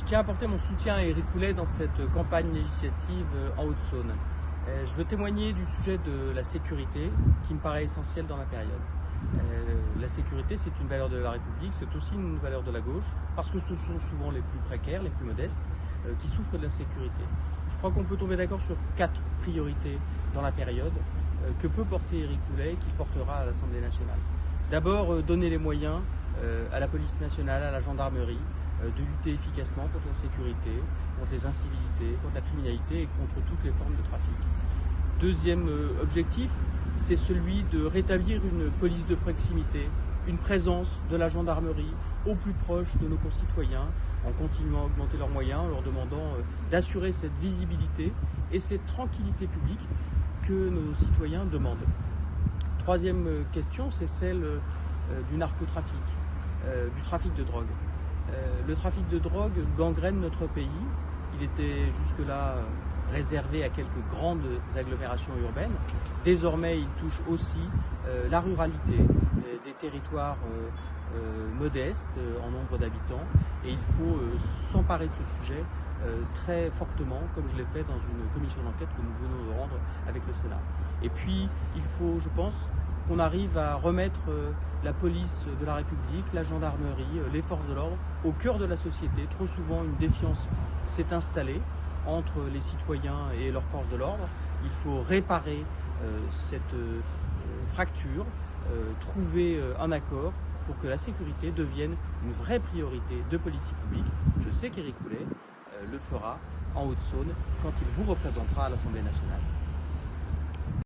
tiens à apporter mon soutien à Éric Coulet dans cette campagne législative en Haute-Saône. Je veux témoigner du sujet de la sécurité qui me paraît essentiel dans la période. La sécurité, c'est une valeur de la République, c'est aussi une valeur de la gauche, parce que ce sont souvent les plus précaires, les plus modestes, qui souffrent de l'insécurité. Je crois qu'on peut tomber d'accord sur 4 priorités dans la période que peut porter Éric Coulet et qu'il portera à l'Assemblée nationale. D'abord, donner les moyens à la police nationale, à la gendarmerie, de lutter efficacement contre la sécurité, contre les incivilités, contre la criminalité et contre toutes les formes de trafic. Deuxième objectif, c'est celui de rétablir une police de proximité, une présence de la gendarmerie au plus proche de nos concitoyens, en continuant à augmenter leurs moyens, en leur demandant d'assurer cette visibilité et cette tranquillité publique que nos citoyens demandent. Troisième question, c'est celle du narcotrafic, du trafic de drogue. Le trafic de drogue gangrène notre pays. Il était jusque-là réservé à quelques grandes agglomérations urbaines. Désormais, il touche aussi la ruralité, des territoires modestes en nombre d'habitants. Et il faut s'emparer de ce sujet très fortement, comme je l'ai fait dans une commission d'enquête que nous venons de rendre avec le Sénat. Et puis, il faut, je pense, qu'on arrive à remettre la police de la République, la gendarmerie, les forces de l'ordre au cœur de la société. Trop souvent, une défiance s'est installée entre les citoyens et leurs forces de l'ordre. Il faut réparer cette fracture, trouver un accord pour que la sécurité devienne une vraie priorité de politique publique. Je sais qu'Éric Coulet le fera en Haute-Saône quand il vous représentera à l'Assemblée nationale.